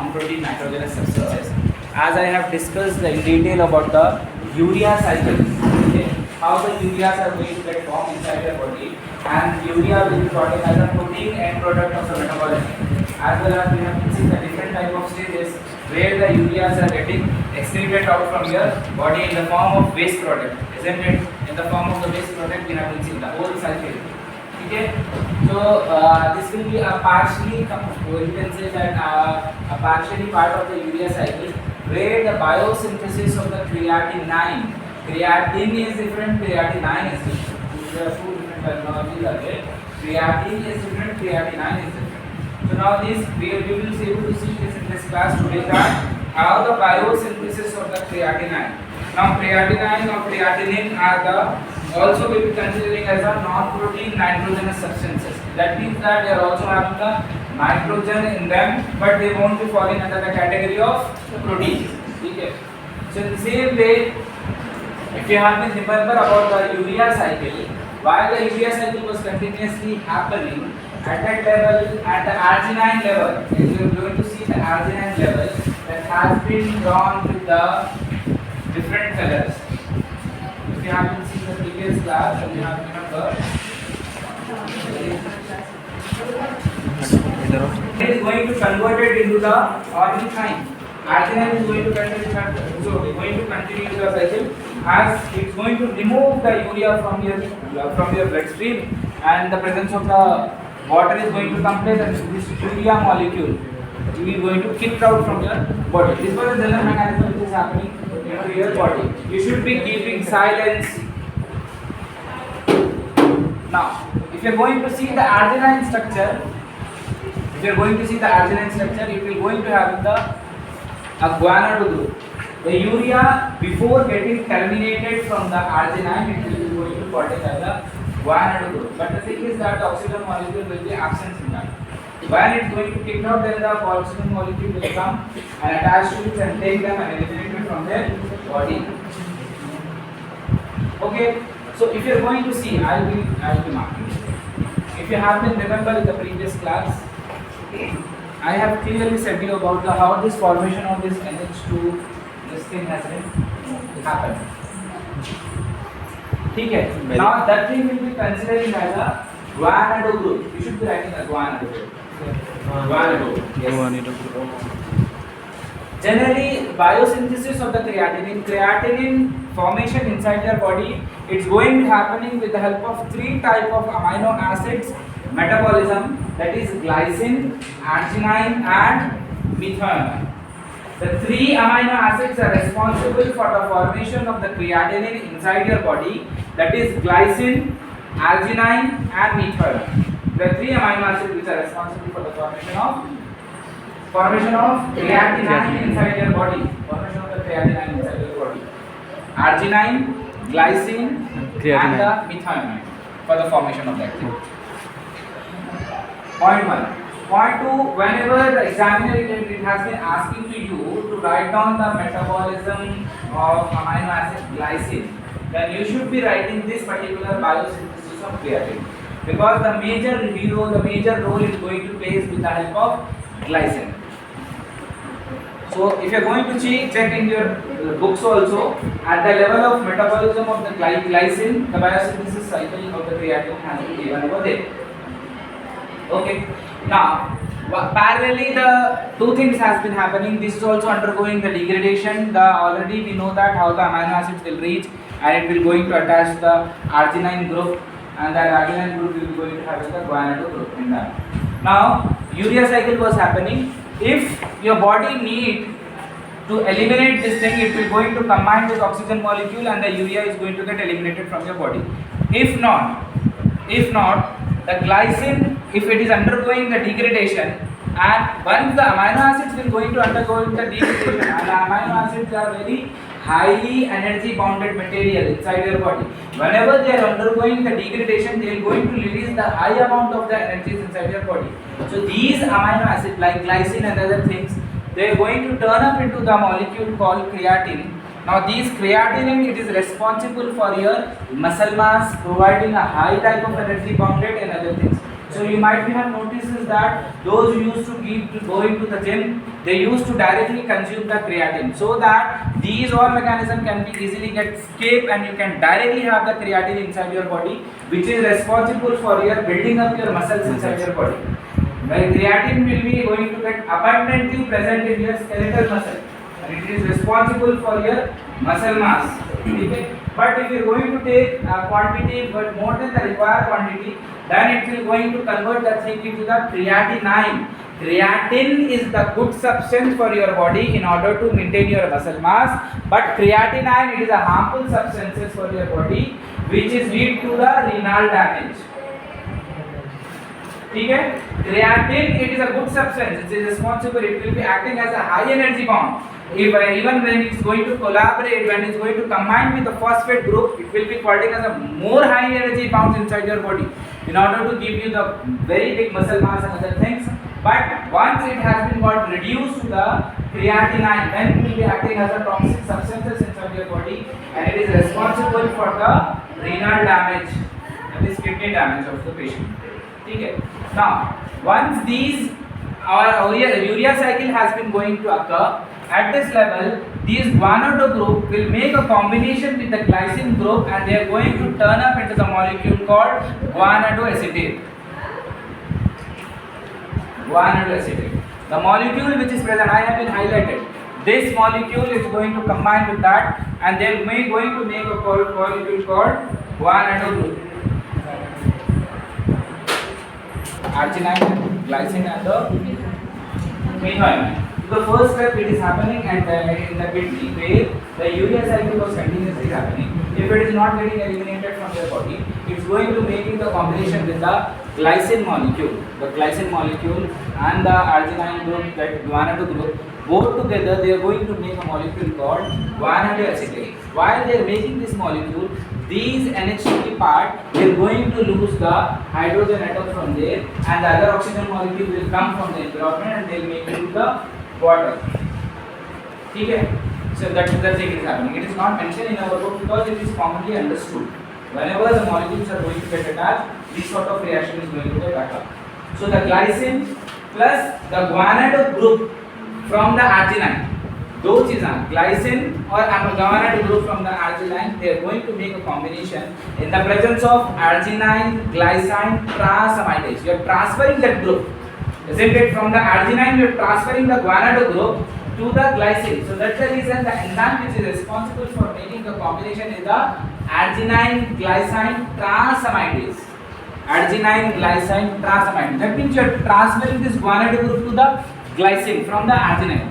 non-protein nitrogenous substances. As I have discussed in detail about the urea cycle, okay, how the ureas are going to get formed inside the body, and urea will be brought in as a protein end product of the metabolism. As well as we have seen the different type of stages where the ureas are getting excreted out from your body in the form of waste product, isn't it? In the form of the waste product, we have been seeing the whole cycle. Okay, so this will be a partially, you can say that a partially part of the urea cycle, where the biosynthesis of the creatinine. Creatine is different, creatinine is different. These are two different terminologies are there. Creatine is different, creatinine is different. So now this we will be able to see this in this class today, that how the biosynthesis of the creatinine. Now creatinine or creatinine are the also we will be considering as a non-protein nitrogenous substances. That means that they are also having the nitrogen in them, but they won't be falling under the category of proteins. Okay. So in the same way, if you have been remember about the urea cycle, while the urea cycle was continuously happening, at that level, at the arginine level, and you are going to see the arginine level that has been drawn with the different colors. If you have been seeing the previous class, and you have remember, it is going to convert it into the ornithine. Arginine is going to continue the cycle, as it's going to remove the urea from your bloodstream, and the presence of the water is going to come place, and this urea molecule is going to kick out from your body. This was the general mechanism which is happening into your body. You should be keeping silence. Now, if you are going to see the arginine structure, it will going to have a guanidine group. The urea, before getting terminated from the arginine, it will be going to partake as a guanidine group. But the thing is that the oxygen molecule will be absent in that. When it is going to kick out, then the oxygen molecule will come and attach to it and take them and eliminate it from their body. Okay, so if you are going to see, I will be marking. If you have been remember in the previous class, I have clearly said you about how this formation of this NH2, this thing has been happened. Okay. Now that thing will be considered as a guanidine group. You should be writing a guanidine group. Guanidine group. Generally, biosynthesis of the creatinine formation inside your body, it's going to happening with the help of three type of amino acids metabolism, that is glycine, arginine and methionine. The three amino acids are responsible for the formation of the creatinine inside your body, that is glycine, arginine and methionine. The three amino acids which are responsible for the formation of creatinine inside your body. Formation of the creatinine inside your body. Arginine, glycine and the methionine for the formation of that thing. Point 1. Point 2, whenever the examiner it has been asking to you to write down the metabolism of amino acid glycine, then you should be writing this particular biosynthesis of creatine, because the major role is going to play with the help of glycine. So if you are going to check in your books also, at the level of metabolism of the glycine, the biosynthesis cycle of the creatine has been given over there. Okay. Now, parallelly the two things has been happening. This is also undergoing the degradation. Already we know that how the amino acids will reach, and it will going to attach the arginine group, and that arginine group will be going to have the guanidine group in that. Now, urea cycle was happening. If your body need to eliminate this thing, it will going to combine with oxygen molecule, and the urea is going to get eliminated from your body. If not, the glycine, if it is undergoing the degradation, and once the amino acids will going to undergo the degradation, and the amino acids are very highly energy bounded material inside your body. Whenever they are undergoing the degradation, they are going to release the high amount of the energies inside your body. So these amino acids like glycine and other things, they are going to turn up into the molecule called creatine. Now these creatinine, it is responsible for your muscle mass, providing a high type of energy bounded and other things. So you might have noticed is that those who used to go into the gym, they used to directly consume the creatine, so that these all mechanism can be easily get escape, and you can directly have the creatine inside your body, which is responsible for your building up your muscles inside your body. Well, creatine will be going to get abundantly present in your skeletal muscle, and it is responsible for your muscle mass. Okay? But if you are going to take a quantity but more than the required quantity, then it will going to convert that thing into the creatinine. Creatine is the good substance for your body in order to maintain your muscle mass, but creatinine, it is a harmful substances for your body, which is lead to the renal damage. Okay? Creatine, it is a good substance. It is responsible. It will be acting as a high energy bomb. Even when it's going to collaborate, when it's going to combine with the phosphate group, it will be acting as a more high energy bounds inside your body in order to give you the very big muscle mass and other things. But once it has been got reduced to the creatinine, then it will be acting as a toxic substances inside your body, and it is responsible for the renal damage, that is kidney damage of the patient. Okay. Now, once these our urea cycle has been going to occur, at this level, these guanidine group will make a combination with the glycine group, and they are going to turn up into the molecule called guanidoacetate. Guanidoacetate. The molecule which is present, I have been highlighted. This molecule is going to combine with that, and they are going to make a molecule called guanidine group. Arginine, glycine, and the methionine. The first step it is happening and in the kidney where the urea cycle was continuously happening. If it is not getting eliminated from your body, it's going to make the combination with the glycine molecule. The glycine molecule and the arginine group, that guanidine group, both together they are going to make a molecule called guanidoacetate. While they are making this molecule, these NH3 part they are going to lose the hydrogen atom from there, and the other oxygen molecule will come from the environment, and they will make it to the water. Okay? So that is the thing is happening. It is not mentioned in our book because it is commonly understood. Whenever the molecules are going to get attached, this sort of reaction is going to get occur. So the glycine plus the guanidine group from the arginine, those is a glycine or guanidine group from the arginine, they are going to make a combination in the presence of arginine glycine transaminase. You are transferring that group. Isn't it? From the arginine, you are transferring the guanidine group to the glycine. So that's the reason the enzyme which is responsible for making the combination is the arginine glycine transaminase. Arginine glycine transaminase. That means you are transferring this guanidine group to the glycine from the arginine.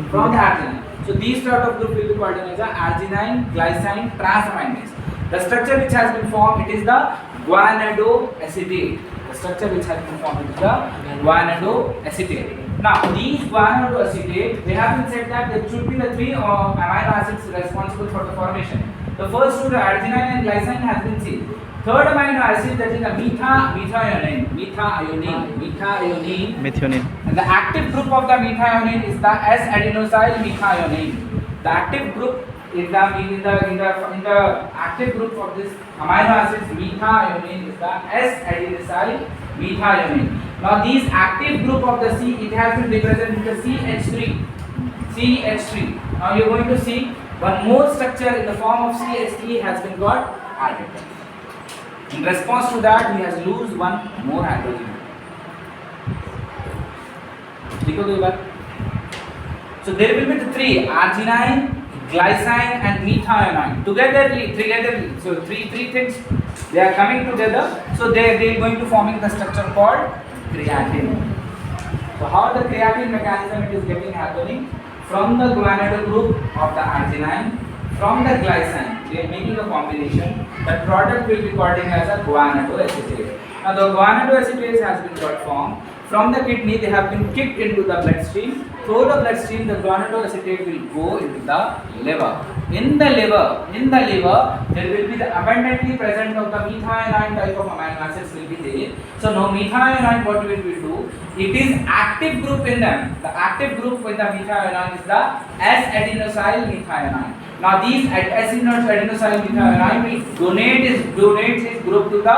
From the arginine. So these sort of group will be called as the arginine glycine transaminase. The structure which has been formed, it is the guanidoacetate. The structure which has been formed is the guanidoacetate. Now, these guanidoacetate, they have been said that there should be the three amino acids responsible for the formation. The first two, the arginine and glycine, has been seen. Third amino acid, that is the methionine. And the active group of the methionine is the S-adenosyl methionine. The active group is the active group of this amino acids methionine is the S-adenosyl methionine. Now these active group of the C, it has been represented with the CH3. Now you are going to see one more structure in the form of CH3 has been got added. In response to that, he has lose one more hydrogen. So there will be the three: arginine, glycine, and methionine. Togetherly. So three things they are coming together. So they are going to forming the structure called creatine. So how the creatine mechanism it is getting happening from the guanidine group of the arginine, from the glycine, they are making a combination. That product will be called as a guanidoacetate. Now the guanidoacetate has been got formed from the kidney. They have been kicked into the bloodstream. Through the bloodstream, the guanidoacetate will go into the liver. In the liver, there will be the abundantly present of the methionine type of amino acids will be there. So now methionine, what will we do? It is active group in them. The active group with the methionine is the S-adenosyl methionine. Now these S-adenosyl methionine will donate its group to the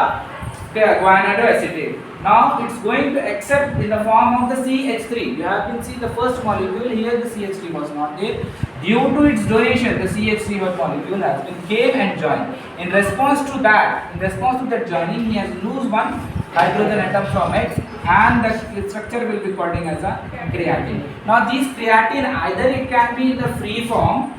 guanidinoacetate. Now it's going to accept in the form of the CH3. You have been see the first molecule here, the CH3 was not there. Due to its donation, the CH3 molecule has been came and joined. In response to that joining, he has lose one hydrogen atom from it, and the structure will be called as a creatine. Now this creatine, either it can be in the free form,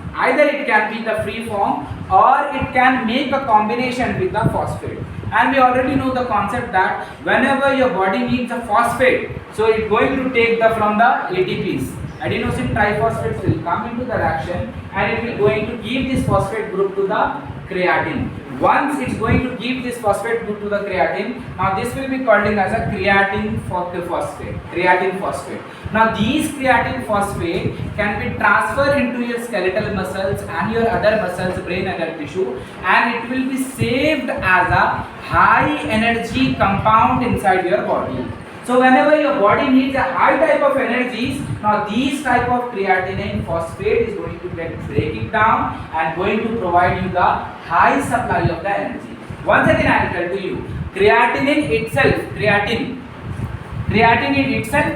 or it can make a combination with the phosphate. And we already know the concept that whenever your body needs a phosphate, so it's going to take from the ATPs. Adenosine triphosphate will come into the reaction, and it will going to give this phosphate group to the creatine. Once it's going to give this phosphate group to the creatine, now this will be called as a creatine phosphate. Now these creatine phosphate can be transferred into your skeletal muscles and your other muscles, brain, other tissue, and it will be saved as a high energy compound inside your body. So whenever your body needs a high type of energies, now these type of creatinine phosphate is going to break it down and going to provide you the high supply of the energy. Once again I will tell to you, creatinine itself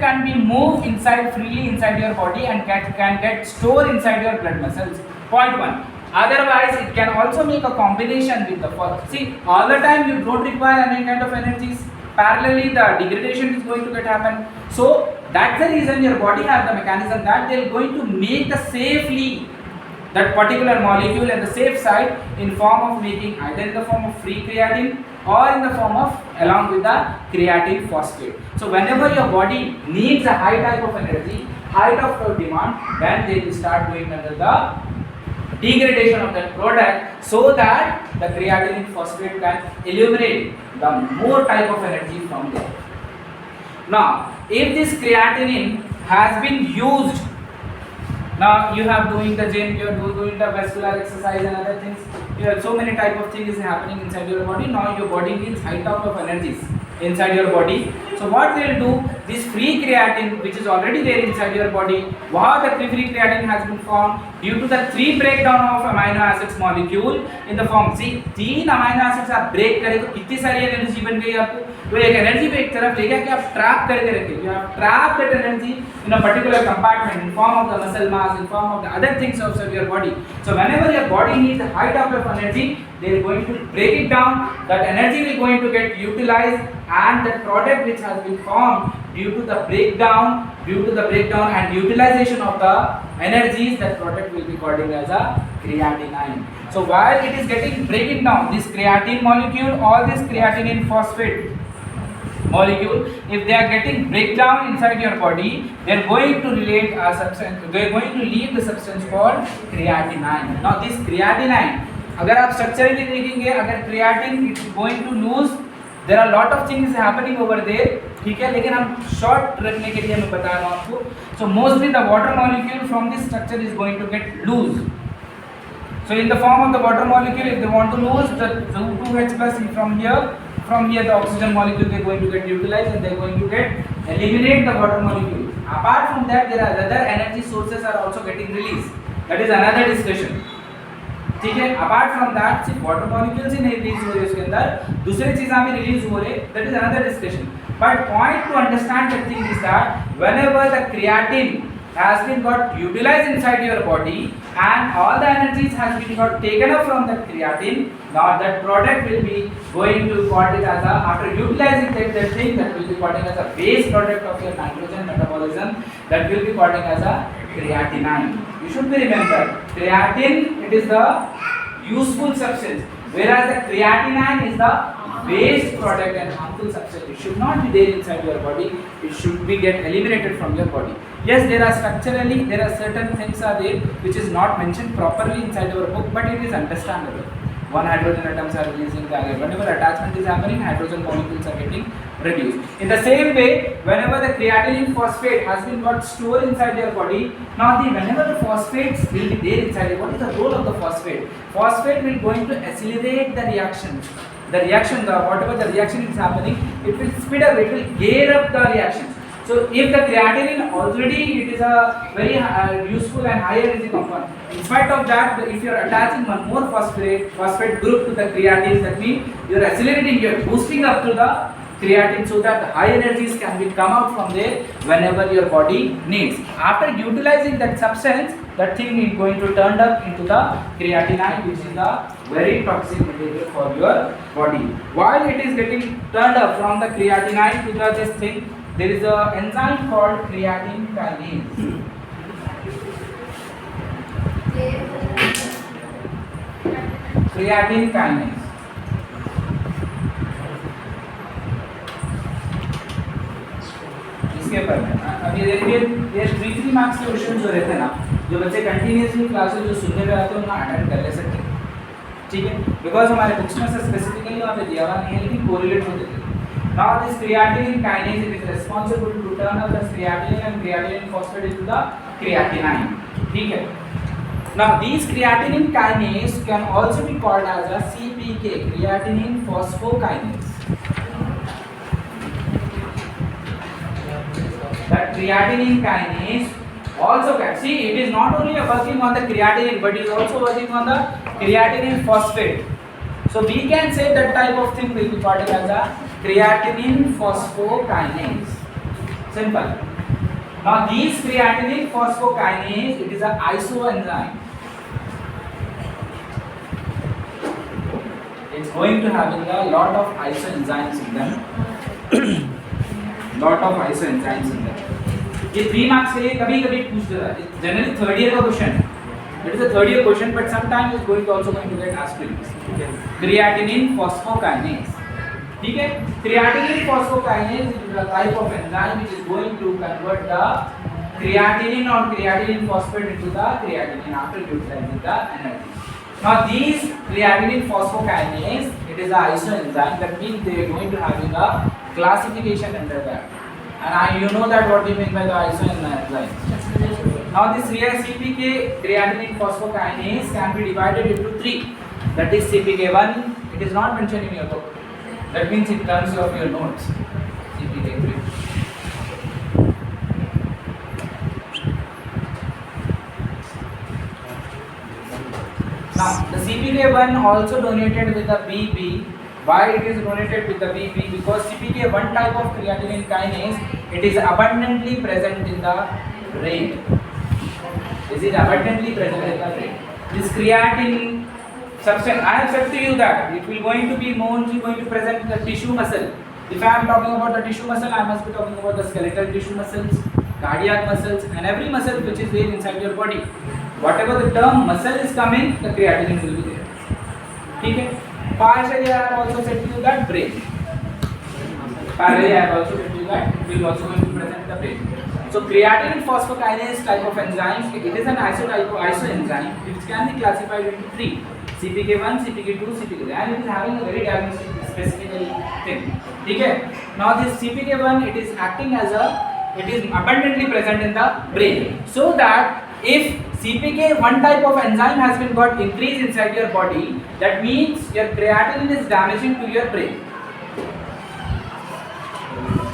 can be moved freely inside your body and can get stored inside your blood muscles. Point 1. Otherwise, it can also make a combination with the phosphate. See, all the time you don't require any kind of energies. Parallelly, the degradation is going to happen. So that's the reason your body has the mechanism that they are going to make the safely that particular molecule at the safe side in form of making either in the form of free creatine or in the form of along with the creatine phosphate. So whenever your body needs a high type of energy, high type of demand, then they will start going under the degradation of that product, so that the creatine phosphate can eliminate the more type of energy from there. Now, if this creatinine has been used, now you have doing the gym, you are doing the vascular exercise and other things. You have so many type of things happening inside your body. Now your body needs high type of energies inside your body. So what they will do, this free creatine which is already there inside your body, how the free creatine has been formed due to the 3 breakdown of amino acids molecule in the form. See, 3 amino acids आप break करें तो कितनी सारी energy बन गई आपको. तो एक एनर्जी पे एक तरफ ले गया कि आप ट्रैप करके रखें. You have trapped that energy in a particular compartment in form of the muscle mass, in form of the other things of your body. So whenever your body needs a high type of energy, they are going to break it down. That energy will going to get utilized, and the product which has been formed due to the breakdown and utilization of the energies, that product will be called as a creatinine. So while it is getting breaking down, this creatine molecule or this creatinine phosphate molecule, if they are getting breakdown inside your body, they are going to relate a substance. They are going to leave the substance called creatinine. Now this creatinine, अगर आप structurally देखेंगे, अगर creatine it's going to lose, there are lot of things happening over there, ठीक है, लेकिन हम short रखने के लिए मैं बता रहा हूँ आपको. So mostly the water molecule from this structure is going to get loose. So in the form of the water molecule, if they want to lose the 2H plus from here the oxygen molecule, they are going to get utilized and they are going to get eliminate the water molecule. Apart from that, there are other energy sources are also getting released. That is another discussion. ठीक है. Apart from that, सिर्फ water molecules ही नहीं release हो रहे उसके अंदर, दूसरे चीज़ें भी रिलीज हो रहे. That is another discussion. But point to understand the thing is that whenever the creatine has been got utilized inside your body and all the energies has been got taken up from that creatine, now that product will be going to called it as a, after utilizing that thing, that will be called as a base product of your nitrogen metabolism, that will be called as a creatinine. You should be remember, creatine it is the useful substance, whereas the creatinine is the waste product and harmful substance. It should not be there inside your body. It should be get eliminated from your body. Yes, there are structurally there are certain things are there which is not mentioned properly inside our book, but it is understandable. One hydrogen atoms are releasing the other. Whenever attachment is happening, hydrogen molecules are getting reduced. In the same way, whenever the creatine phosphate has been got stored inside your body, now whenever the phosphates will be there inside, what is the role of the phosphate? Phosphate will going to accelerate the reaction. Whatever the reaction is happening, it will speed up, it will gear up the reactions. So if the creatinine already it is a very useful and high energy compound. In spite of that, if you are attaching one more phosphate group to the creatine, that means you are accelerating, you are boosting up to the creatine so that high energies can be come out from there whenever your body needs. After utilizing that substance, that thing is going to turn up into the creatinine, which is a very toxic material for your body. While it is getting turned up from the creatinine to the this thing, there is a enzyme called creatine kinase. Creatine kinase. इसके पर अभी देखिए ये 3 marks के question जो रहते हैं ना, जो बच्चे कंटिन्यूअसली क्लासेस जो सुनने पे आते हैं उनका अटेंड कर ले सकते हैं, ठीक है, बिकॉज हमारे बुक्स में से स्पेसिफिकली वहाँ पे दिया हुआ नहीं है, लेकिन कोरिलेट होते हैं. Now this creatine kinase is responsible to turn up the creatinine and creatinine phosphate into the creatinine. ठीक है. Now these creatinine kinase can also be called as a CPK, creatinine phosphokinase. That creatinine kinase also can see it is not only working on the creatinine but is also working on the creatinine phosphate. So we can say that type of thing will be called as a creatinine phosphokinase. Simple. Now these creatinine phosphokinase, it is a isoenzyme. It's going to having a lot of isoenzymes in them. Lot of isoenzymes in them. ये 3 marks के लिए कभी-कभी पूछ देता है. Generally third year का question है. It is a third year question, but sometimes it's going to also going to get asked to you. Creatinine phosphokinase. ठीक है. Creatinine phosphokinase is a type of enzyme which is going to convert the creatinine or creatinine phosphate into the creatinine after utilizing the energy. Now these creatinine phosphokinase, it is a isoenzyme. That means they are going to having a classification under that. And you know that what we mean by the isoenzyme. Now this CPK creatinine phosphokinase can be divided into 3. That is CPK1. It is not mentioned in your book. That means it comes off your notes. CPK3. Now the CPK1 also donated with the BB. Why it is donated with the BB? Because CPK1 type of creatinine kinase, it is abundantly present in the brain. Is it abundantly present in the brain? This creatine substance, I have said to you that it will going to be mostly going to present in the tissue muscle. If I am talking about the tissue muscle, I must be talking about the skeletal tissue muscles, cardiac muscles, and every muscle which is there inside your body. Whatever the term muscle is coming, the creatinine will be there. Okay? Partially, I have also said to you that brain. Parallelly, I have also said to you that it will also going to present in the brain. So creatinine phosphokinase type of enzymes, it is an isoenzyme which can be classified into 3: CPK1, CPK2, CPK3, and it is having a very diagnostic specific thing. Okay? Now this CPK1, it is acting as it is abundantly present in the brain. So that if CPK1 type of enzyme has been got increased inside your body, that means your creatinine is damaging to your brain.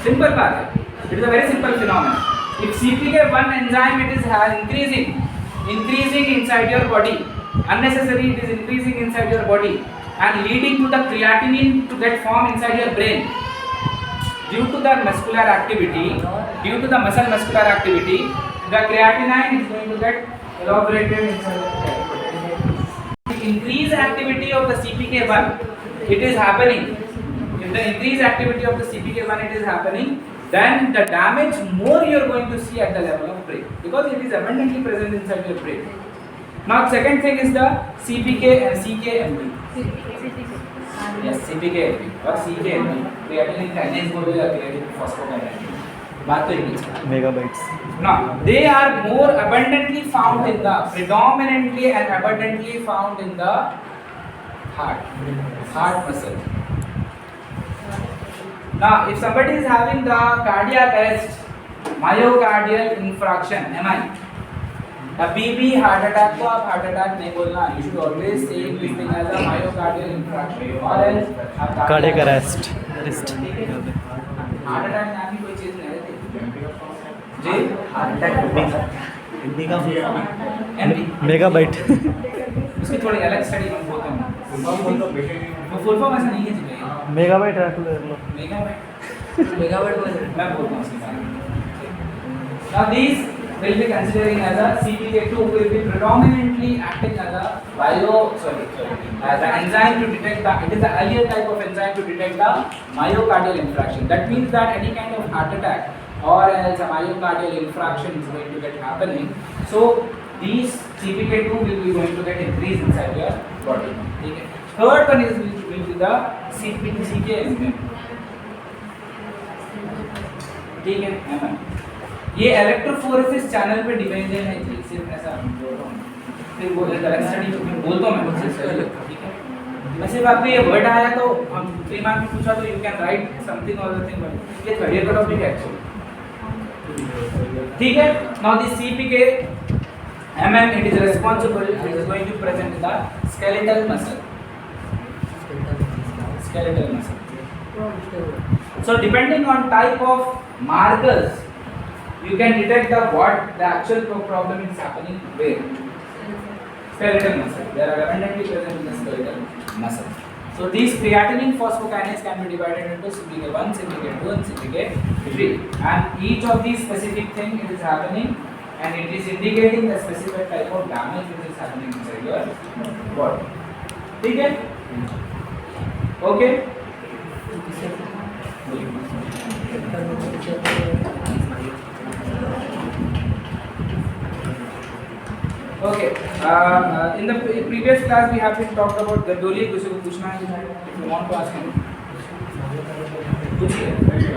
Simple part. It is a very simple phenomenon. If CPK1 enzyme it is increasing inside your body, unnecessarily it is increasing inside your body and leading to the creatinine to get formed inside your brain. Due to the muscular activity, due to the muscular activity, the creatinine is going to get elaborated inside the brain. Increased activity of the CPK1, it is happening. If the increased activity of the CPK1 it is happening, then the damage more you are going to see at the level of brain, because it is abundantly present inside your brain. Now second thing is the CPK and CKMB. Yes, CPKMB or CKMB. Creatinine kinase बोल दिया, creatinine phosphokinase. बात तो एक ही. Megabytes. Now they are more abundantly found in the predominantly and abundantly found in the heart muscle. Now if somebody is having the cardiac arrest, myocardial infarction, MI, the BB heart attack को आप heart attack नहीं बोलना. You should always say this thing as a myocardial infarction or else cardiac arrest. Heart attack नाम की कोई चीज नहीं है. जी हार्ट अटैक हिंदी का एमबी मेगाबाइट उसकी थोड़ी अलग स्टडी हम बोलते हैं वो फुल फॉर्म ऐसा नहीं है जी भाई मेगाबाइट रख लो मेगाबाइट मैं बोलता हूँ उसके बारे में now these will be considering as a CPK2 will be predominantly acting as a as an enzyme to detect the it is the earlier type of enzyme to detect the myocardial infarction. That means that any kind of heart attack or else a myocardial infarction is going to get happening. So these CPK2 will be going to get increased inside your body. Okay. Third one is will be the CK enzyme. ठीक है MM. ये electrophoresis channel पे dependent है जी सिर्फ ऐसा बोल रहा हूँ फिर वो अलग स्टडी बोलता हूँ मैं ठीक है मैं सिर्फ आपको ये वर्ड आया तो हम 3 मार्क में पूछा तो यू कैन राइट समथिंग और अदर थिंग बट ये थर्ड ईयर का टॉपिक है एक्चुअली ठीक है now this CPK MM it is responsible it is going to present the skeletal muscle so depending on type of markers you can detect what the actual problem is happening where skeletal muscle they are abundantly present in the skeletal muscle so these creatinine phosphokinase can be divided into CPK1 CPK2 and CPK3 and each of these specific thing it is happening and it is indicating the specific type of damage which is happening inside your body ठीक है okay Okay. In the previous class we have been talked about Gardoli. किसी को पूछना है? If you want to ask him. पूछिए.